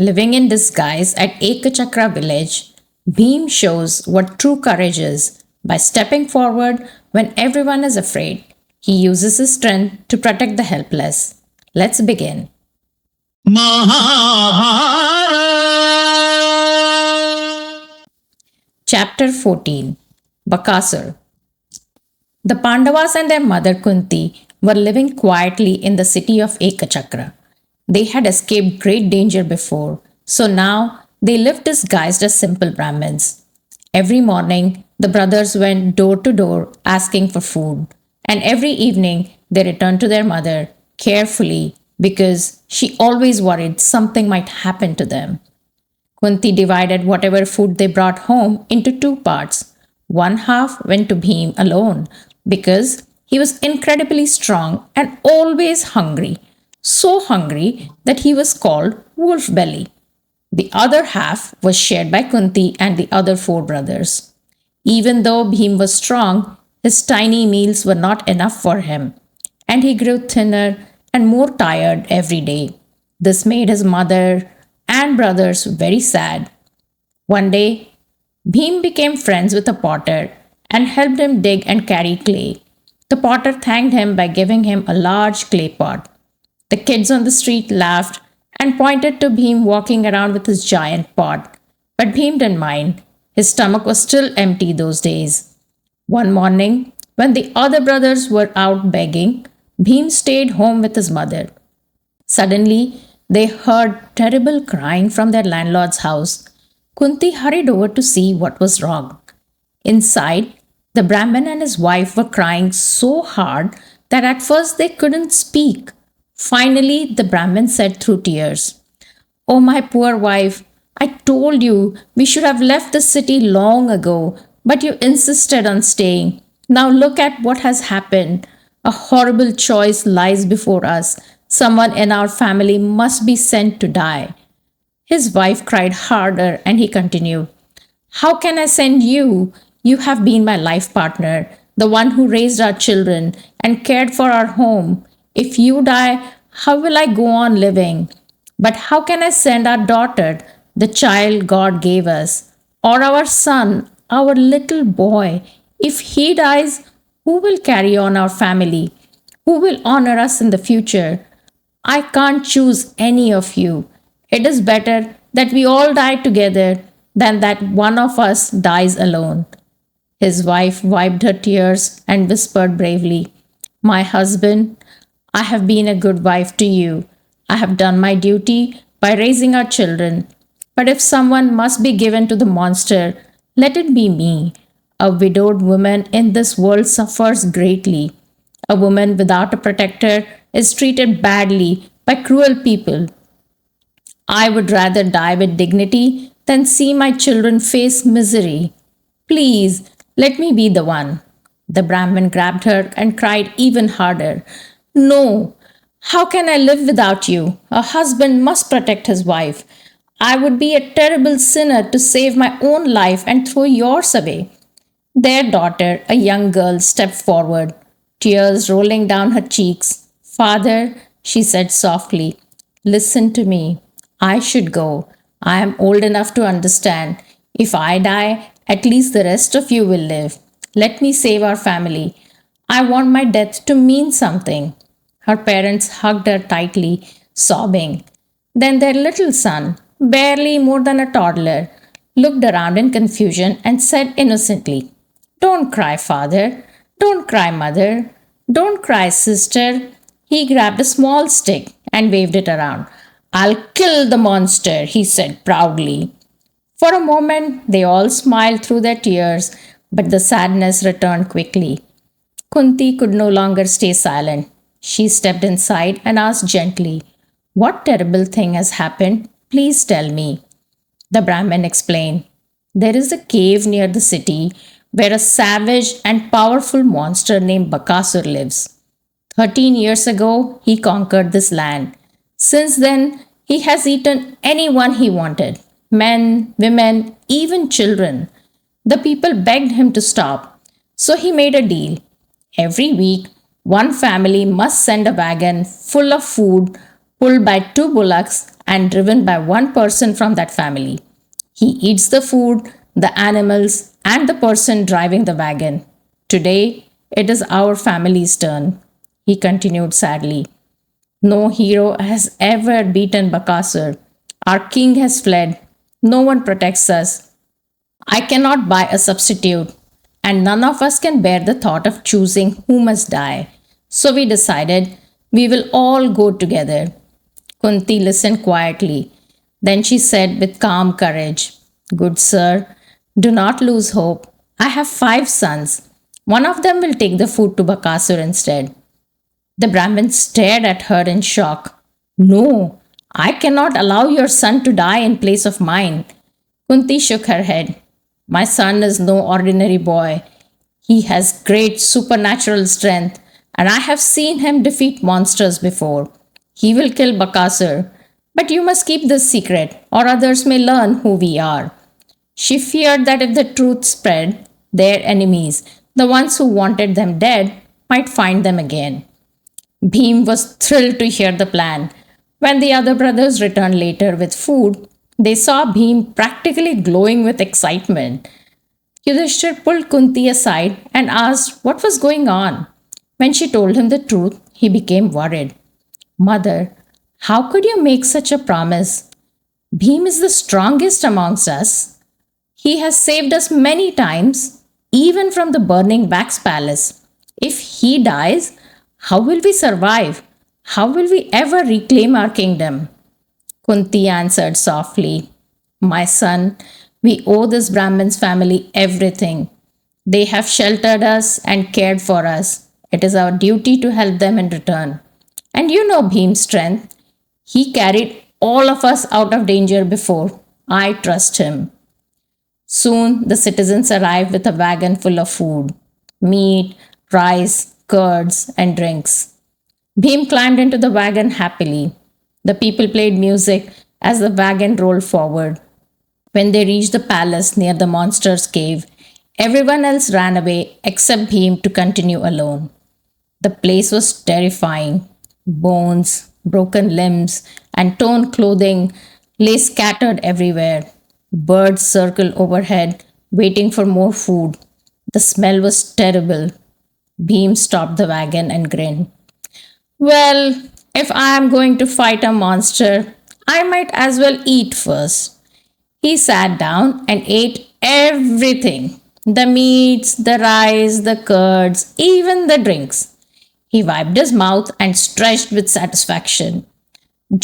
Living in disguise at Ekachakra village, Bhim shows what true courage is by stepping forward when everyone is afraid. He uses his strength to protect the helpless. Let's begin. Mahabharat. Chapter 14. Bakasura. The Pandavas and their mother Kunti were living quietly in the city of Ekachakra. They had escaped great danger before, so now they lived disguised as simple Brahmins. Every morning, the brothers went door to door asking for food, and every evening they returned to their mother carefully because she always worried something might happen to them. Kunti divided whatever food they brought home into two parts. One half went to Bhim alone because he was incredibly strong and always hungry, so hungry that he was called Wolf Belly. The other half was shared by Kunti and the other four brothers. Even though Bhim was strong, his tiny meals were not enough for him, and he grew thinner and more tired every day. This made his mother and brothers very sad. One day, Bhim became friends with a potter and helped him dig and carry clay. The potter thanked him by giving him a large clay pot. The kids on the street laughed and pointed to Bhim walking around with his giant pot. But Bhim didn't mind. His stomach was still empty those days. One morning, when the other brothers were out begging, Bhim stayed home with his mother. Suddenly, they heard terrible crying from their landlord's house. Kunti hurried over to see what was wrong. Inside, the Brahmin and his wife were crying so hard that at first they couldn't speak. Finally, the Brahmin said through tears, "Oh, my poor wife, I told you we should have left the city long ago, but you insisted on staying. Now look at what has happened. A horrible choice lies before us. Someone in our family must be sent to die." His wife cried harder and he continued, "How can I send you? You have been my life partner, the one who raised our children and cared for our home. If you die, how will I go on living? But how can I send our daughter, the child God gave us, or our son, our little boy? If he dies, who will carry on our family? Who will honor us in the future? I can't choose any of you. It is better that we all die together than that one of us dies alone." His wife wiped her tears and whispered bravely, "My husband, I have been a good wife to you. I have done my duty by raising our children. But if someone must be given to the monster, let it be me. A widowed woman in this world suffers greatly. A woman without a protector is treated badly by cruel people. I would rather die with dignity than see my children face misery. Please, let me be the one." The Brahmin grabbed her and cried even harder, "No! How can I live without you? A husband must protect his wife. I would be a terrible sinner to save my own life and throw yours away." Their daughter, a young girl, stepped forward, tears rolling down her cheeks. "Father," she said softly, "listen to me. I should go. I am old enough to understand. If I die, at least the rest of you will live. Let me save our family. I want my death to mean something." Her parents hugged her tightly, sobbing. Then their little son, barely more than a toddler, looked around in confusion and said innocently, "Don't cry, father. Don't cry, mother. Don't cry, sister." He grabbed a small stick and waved it around. "I'll kill the monster," he said proudly. For a moment, they all smiled through their tears, but the sadness returned quickly. Kunti could no longer stay silent. She stepped inside and asked gently, "What terrible thing has happened? Please tell me." The Brahmin explained, "There is a cave near the city where a savage and powerful monster named Bakasura lives. 13 years ago, he conquered this land. Since then, he has eaten anyone he wanted, men, women, even children. The people begged him to stop, so he made a deal. Every week, one family must send a wagon full of food pulled by two bullocks and driven by one person from that family. He eats the food, the animals, and the person driving the wagon. Today, it is our family's turn, he continued sadly. No hero has ever beaten Bakasur. Our king has fled. No one protects us. I cannot buy a substitute, and none of us can bear the thought of choosing who must die. So we decided we will all go together. Kunti listened quietly. Then she said with calm courage, "Good sir, do not lose hope. I have 5 sons. One of them will take the food to Bakasur instead." The Brahmin stared at her in shock. "No, I cannot allow your son to die in place of mine." Kunti shook her head. "My son is no ordinary boy. He has great supernatural strength, and I have seen him defeat monsters before. He will kill Bakasur, but you must keep this secret, or others may learn who we are." She feared that if the truth spread, their enemies, the ones who wanted them dead, might find them again. Bhim was thrilled to hear the plan. When the other brothers returned later with food, they saw Bhim practically glowing with excitement. Yudhishthir pulled Kunti aside and asked what was going on. When she told him the truth, he became worried. "Mother, how could you make such a promise? Bhim is the strongest amongst us. He has saved us many times, even from the burning wax palace. If he dies, how will we survive? How will we ever reclaim our kingdom?" Kunti answered softly, "My son, we owe this Brahmin's family everything. They have sheltered us and cared for us. It is our duty to help them in return. And you know Bhim's strength. He carried all of us out of danger before. I trust him." Soon the citizens arrived with a wagon full of food, meat, rice, curds, and drinks. Bhim climbed into the wagon happily. The people played music as the wagon rolled forward. When they reached the palace near the monster's cave, everyone else ran away except Bhim to continue alone. The place was terrifying. Bones, broken limbs, and torn clothing lay scattered everywhere. Birds circled overhead, waiting for more food. The smell was terrible. Bhim stopped the wagon and grinned. "Well, if I am going to fight a monster, I might as well eat first." He sat down and ate everything: the meats, the rice, the curds, even the drinks. He wiped his mouth and stretched with satisfaction.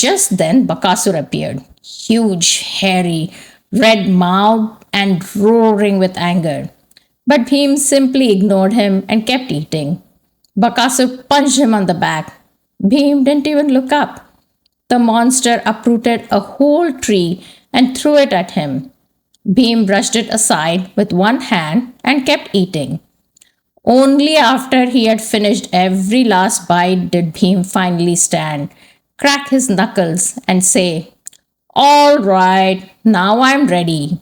Just then, Bakasur appeared, huge, hairy, red mouthed, and roaring with anger. But Bhim simply ignored him and kept eating. Bakasur punched him on the back. Bhim didn't even look up. The monster uprooted a whole tree and threw it at him. Bhim brushed it aside with one hand and kept eating. Only after he had finished every last bite did Bhim finally stand, crack his knuckles, and say, "All right, now I'm ready."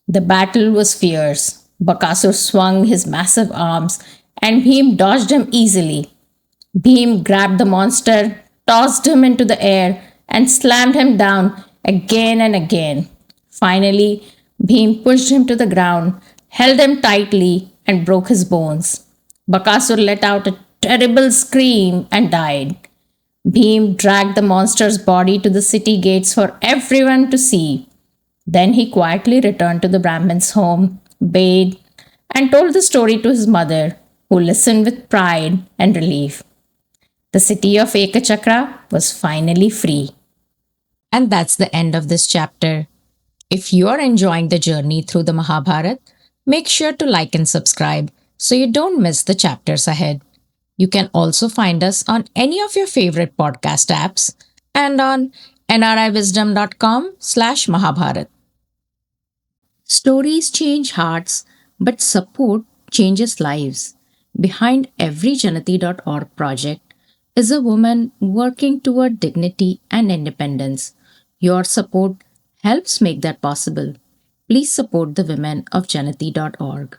The battle was fierce. Bakasur swung his massive arms, and Bhim dodged him easily. Bhim grabbed the monster, tossed him into the air, and slammed him down again and again. Finally, Bhim pushed him to the ground, held him tightly, and broke his bones. Bakasur let out a terrible scream and died. Bhim dragged the monster's body to the city gates for everyone to see. Then he quietly returned to the Brahmin's home, bathed, and told the story to his mother, who listened with pride and relief. The city of Ekachakra was finally free. And that's the end of this chapter. If you are enjoying the journey through the Mahabharat, make sure to like and subscribe so you don't miss the chapters ahead. You can also find us on any of your favorite podcast apps and on nriwisdom.com/Mahabharat. Stories change hearts, but support changes lives. Behind every Janati.org project is a woman working toward dignity and independence. Your support helps make that possible. Please support the women of Janati.org.